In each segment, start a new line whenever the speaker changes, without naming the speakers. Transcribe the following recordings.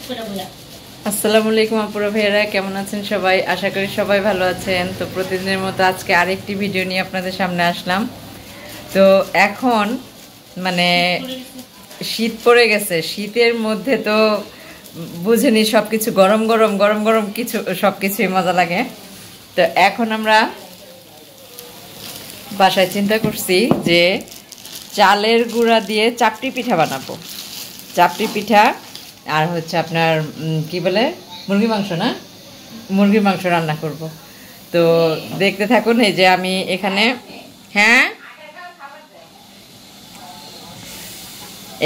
আসসালামু আলাইকুম আপুরা ভাইয়েরা, কেমন আছেন সবাই? আশা করি সবাই ভালো আছেন। তো প্রতিদিনের মতো আজকে আরেকটি ভিডিও নিয়ে আপনাদের সামনে আসলাম। তো এখন মানে শীত পড়ে গেছে, শীতের মধ্যে তো বুঝেনি সবকিছু গরম গরম গরম গরম কিছু সবকিছুই মজা লাগে। তো এখন আমরা বাসায় চিন্তা করছি যে চালের গুঁড়া দিয়ে চাপটি পিঠা বানাবো। চাপটি পিঠা আর হচ্ছে আপনার কি বলে মুরগির মাংস, না মুরগির মাংস রান্না করব। তো দেখতে থাকুন। এই যে আমি এখানে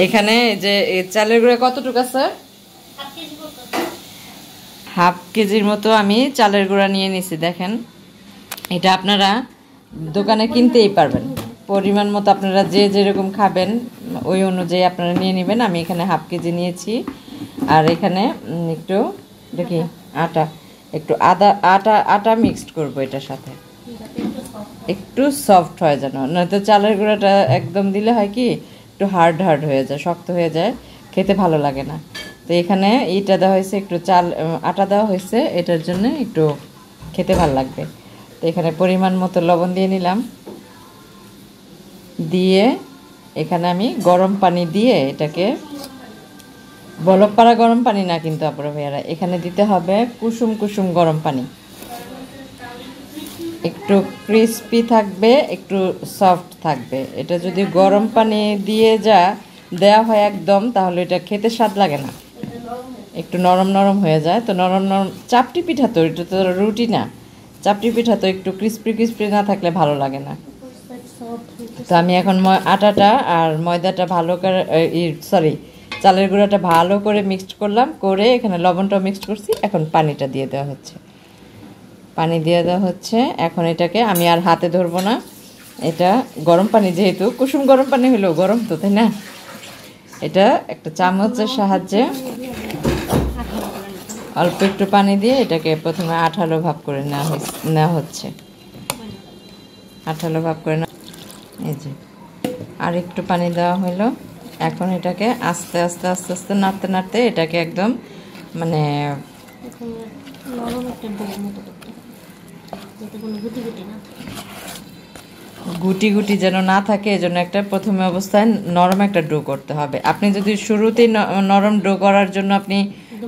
এখানে যে চালের গুঁড়া কতটুকু আছে, হাফ কেজির মতো আমি চালের গুঁড়া নিয়ে নিছি। দেখেন, এটা আপনারা দোকানে কিনতেই পারবেন, পরিমাণ মতো আপনারা যে যেরকম খাবেন ওই অনুযায়ী আপনারা নিয়ে নেবেন। আমি এখানে হাফ কেজি নিয়েছি। আর এখানে একটু দেখি একটু আটা মিক্সড করব এটার সাথে, একটু সফট হয় যেন, নয়তো চালের গুঁড়াটা একদম দিলে হয় কি একটু হার্ড হয়ে যায়, শক্ত হয়ে যায়, খেতে ভালো লাগে না। তো এখানে এইটা দেওয়া হয়েছে, একটু আটা দেওয়া হয়েছে, এটার জন্য একটু খেতে ভালো লাগবে। তো এখানে পরিমাণ মতো লবণ দিয়ে নিলাম, দিয়ে এখানে আমি গরম পানি দিয়ে এটাকে, বলক পাড়া গরম পানি না কিন্তু আপনারা ভাইয়ারা, এখানে দিতে হবে কুসুম কুসুম গরম পানি। একটু ক্রিস্পি থাকবে, একটু সফট থাকবে। এটা যদি গরম পানি দিয়ে দেওয়া হয় একদম, তাহলে এটা খেতে স্বাদ লাগে না, একটু নরম নরম হয়ে যায়। তো নরম নরম চাপটি পিঠা তো, এটা তো রুটি না, চাপটি পিঠা তো একটু ক্রিস্পি না থাকলে ভালো লাগে না। তো আমি এখন আটাটা আর ময়দাটা ভালো করে, চালের গুঁড়াটা ভালো করে মিক্সড করলাম, করে এখানে লবণটাও মিক্সড করছি। এখন পানিটা দিয়ে দেওয়া হচ্ছে, পানি দিয়ে দেওয়া হচ্ছে। এখন এটাকে আমি আর হাতে ধরবো না, এটা গরম পানি, যেহেতু কুসুম গরম পানি হলেও গরম তো, তাই না? এটা একটা চামচের সাহায্যে অল্প একটু পানি দিয়ে এটাকে প্রথমে আঠালো ভাব করে নেওয়া হচ্ছে, আঠালো ভাব করে এই যে আর একটু পানি দেওয়া হলো। এখন এটাকে আস্তে আস্তে আস্তে আস্তে নাড়তে নাড়তে এটাকে একদম মানে গুটি গুটি যেন না থাকে, এজন্য একটা প্রথমে অবস্থায় নরম একটা ডো করতে হবে। আপনি যদি শুরুতেই নরম ডো করার জন্য আপনি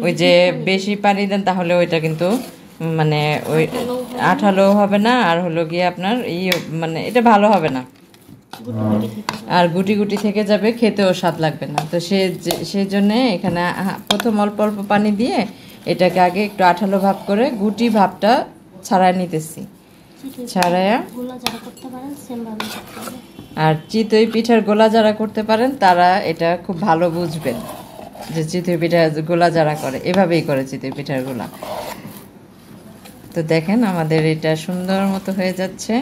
ওই যে বেশি পানি দেন, তাহলে ওইটা কিন্তু মানে ওই আঠালো হবে না, আর হলো গিয়ে আপনার মানে এটা ভালো হবে না, আর গুটি গুটি থেকে যাবে, খেতেও স্বাদ লাগবে না। তো সেই জন্যে এখানে প্রথম অল্প অল্প পানি দিয়ে এটাকে আগে একটু আঠালো ভাব করে গুটি ভাবটা ছাড়াই নিতেছি, ছাড়াইয়া। আর চিতই পিঠার গোলা যারা করতে পারেন তারা এটা খুব ভালো বুঝবেন, যে চিতই পিঠা গোলা যারা করে এভাবেই করে চিতই পিঠার গোলা। তো দেখেন আমাদের এটা সুন্দর মতো হয়ে যাচ্ছে।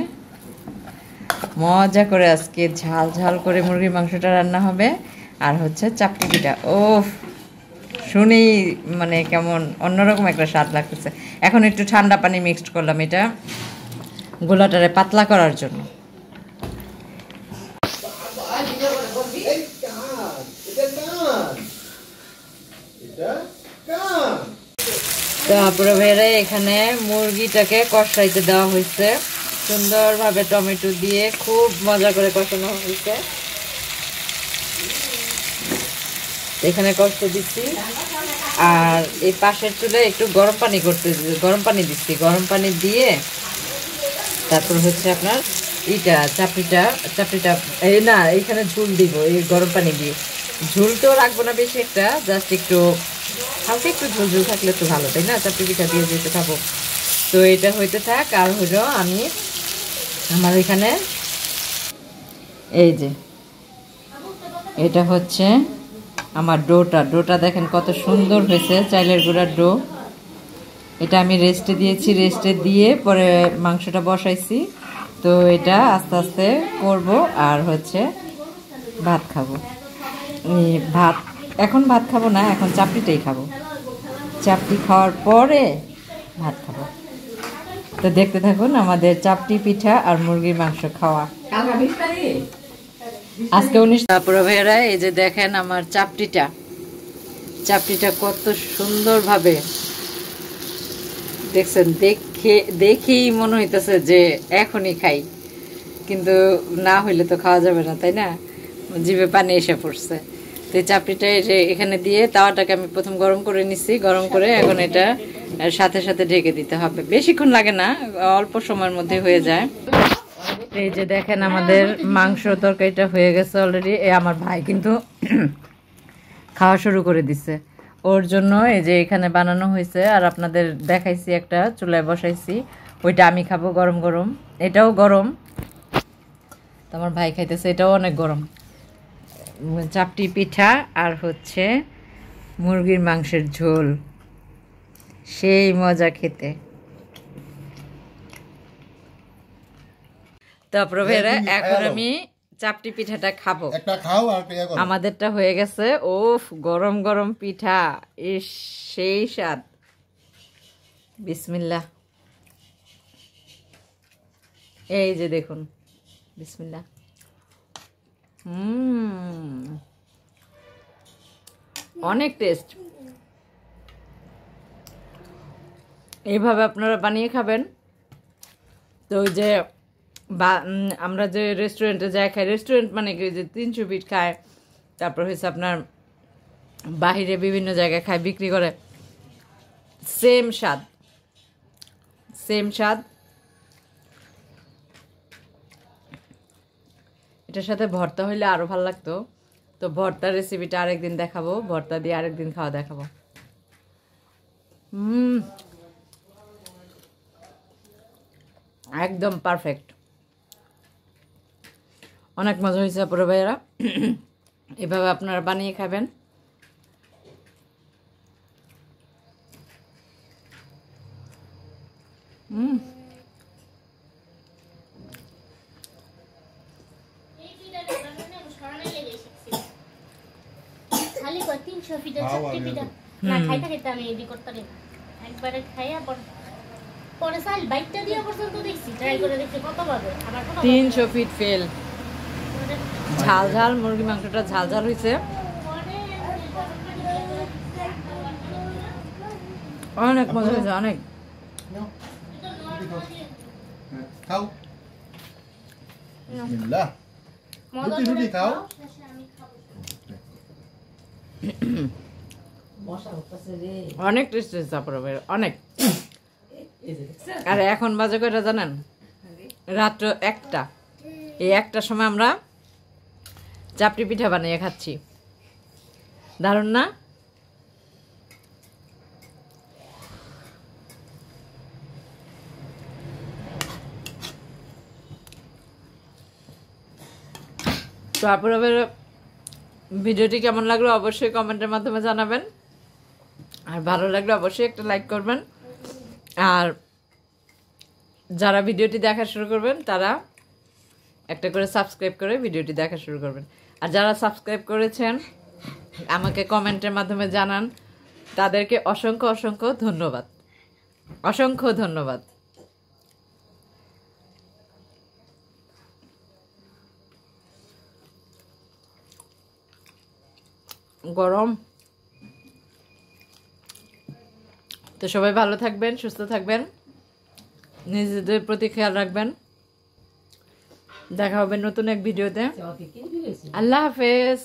মজা করে আজকে ঝাল ঝাল করে মুরগির মাংসটা রান্না হবে, আর হচ্ছে চাপটি পিঠা। ও শুনেই মানে কেমন অন্যরকম একটা স্বাদ লাগতেছে। এখন একটু ঠান্ডা পানি মিক্সড করলাম এটা গোলাটারে পাতলা করার জন্য। তারপরে বেড়ে এখানে মুরগিটাকে কষাইতে দেওয়া হয়েছে সুন্দরভাবে, টমেটো দিয়ে খুব মজা করে কষানো হয়েছে। এখানে কষতে দিচ্ছি, আর এই পাশের চুলে একটু গরম পানি দিচ্ছি। গরম পানি দিয়ে তারপর হচ্ছে আপনার চাপড়িটা এই না, এইখানে ঝুল দিব এই গরম পানি দিয়ে। ঝুল তো রাখবো না বেশি একটা, জাস্ট একটু হালকা একটু ঝুল থাকলে তো ভালো, তাই না? চাপড়ি পিঠা দিয়ে যেতে খাবো। তো এটা হইতে থাক। আর হলো আমি আমার এখানে এই যে এটা হচ্ছে আমার ডোটা দেখেন কত সুন্দর হয়েছে, চাইলের গুঁড়ার ডো। এটা আমি রেস্টে দিয়েছি, রেস্টে দিয়ে পরে মাংসটা বসাইছি। তো এটা আস্তে আস্তে করব, আর হচ্ছে ভাত খাবো। এখন ভাত খাবো না, এখন চাপড়িটাই খাবো, চাপড়ি খাওয়ার পরে ভাত খাবো। তো দেখতে থাকুন আমাদের চাপটি পিঠা আর মুরগির মাংস খাওয়া। আজকে 19 তারপরে ভাইয়েরা এই যে দেখেন আমার চাপটিটা চাপটিটা কত সুন্দরভাবে দেখছেন, দেখেই মনে হইতেছে যে এখনই খাই, কিন্তু না হইলে তো খাওয়া যাবে না, তাই না? জিভে পানি এসে পড়ছে। তো এই চাপড়িটা এখানে দিয়ে তাওয়াটাকে আমি প্রথম গরম করে নিচ্ছি, গরম করে এখন এটা সাথে সাথে ঢেকে দিতে হবে। বেশিক্ষণ লাগে না, অল্প সময়ের মধ্যে হয়ে যায়। এই যে দেখেন আমাদের মাংস তরকারিটা হয়ে গেছে অলরেডি। আমার ভাই কিন্তু খাওয়া শুরু করে দিছে, ওর জন্য এই যে এখানে বানানো হয়েছে, আর আপনাদের দেখাইছি একটা চুলায় বসাইছি, ওইটা আমি খাবো গরম গরম। এটাও গরম, তো আমার ভাই খাইতেছে, এটাও অনেক গরম। চাপটি পিঠা আর হচ্ছে মুরগির মাংসের ঝোল, সেই মজা খেতে। তারপরে এখন আমি চাপটি পিঠাটা খাবো। আমাদেরটা হয়ে গেছে। ওফ, গরম গরম পিঠা, ইস সেই স্বাদ। বিসমিল্লাহ। এই যে দেখুন, বিসমিল্লাহ। অনেক টেস্ট। এইভাবে আপনারা বানিয়ে খাবেন। তো ওই যে আমরা যে রেস্টুরেন্টে যাই খাই, রেস্টুরেন্ট মানে কি, যে 300 ফিট খায়, তারপর হচ্ছে আপনার বাহিরে বিভিন্ন জায়গায় খায়, বিক্রি করে, সেম স্বাদ, সেম স্বাদ। এটার সাথে ভর্তা হইলে আরো ভালো লাগতো। তো ভর্তার রেসিপিটা আরেকদিন দেখাবো, ভর্তা দিয়ে আরেকদিন খাওয়া দেখাবো। একদম পারফেক্ট, অনেক মজা হয়েছে আপুরা ভাইয়েরা। এভাবে আপনারা বানিয়ে খাবেন।
একবারে খাইয়া পরে সাল বাইকটা দিয়ে পর্যন্ত দেখছি, ট্রাই করে দেখছি কতভাবে, আমার
300 ফিট ফেল। ঝাল ঝাল মুরগি মাংসটা ঝাল ঝাল হয়েছে, অনেক মজা হয়েছে, অনেক।
খাও, বিসমিল্লাহ। রুটি খাও।
অনেক টেস্ট হয়েছে আপনার, অনেক। আর এখন বাজে কয়টা জানেন? রাত্র 1টা। এই 1টার সময় আমরা চাপটি পিঠা বানিয়ে খাচ্ছি, দারুণ না? তো আপনাদের ভিডিওটি কেমন লাগলো অবশ্যই কমেন্টের মাধ্যমে জানাবেন, আর ভালো লাগলে অবশ্যই একটা লাইক করবেন, আর যারা ভিডিওটি দেখা শুরু করবেন তারা একটা করে সাবস্ক্রাইব করে ভিডিওটি দেখা শুরু করবেন। আর যারা সাবস্ক্রাইব করেছেন আমাকে কমেন্টের মাধ্যমে জানান, তাদেরকে অসংখ্য অসংখ্য ধন্যবাদ, অসংখ্য ধন্যবাদ। গরম। তো সবাই ভালো থাকবেন, সুস্থ থাকবেন, নিজেদের প্রতি খেয়াল রাখবেন। দেখা হবে নতুন এক ভিডিওতে। আল্লাহ হাফেজ।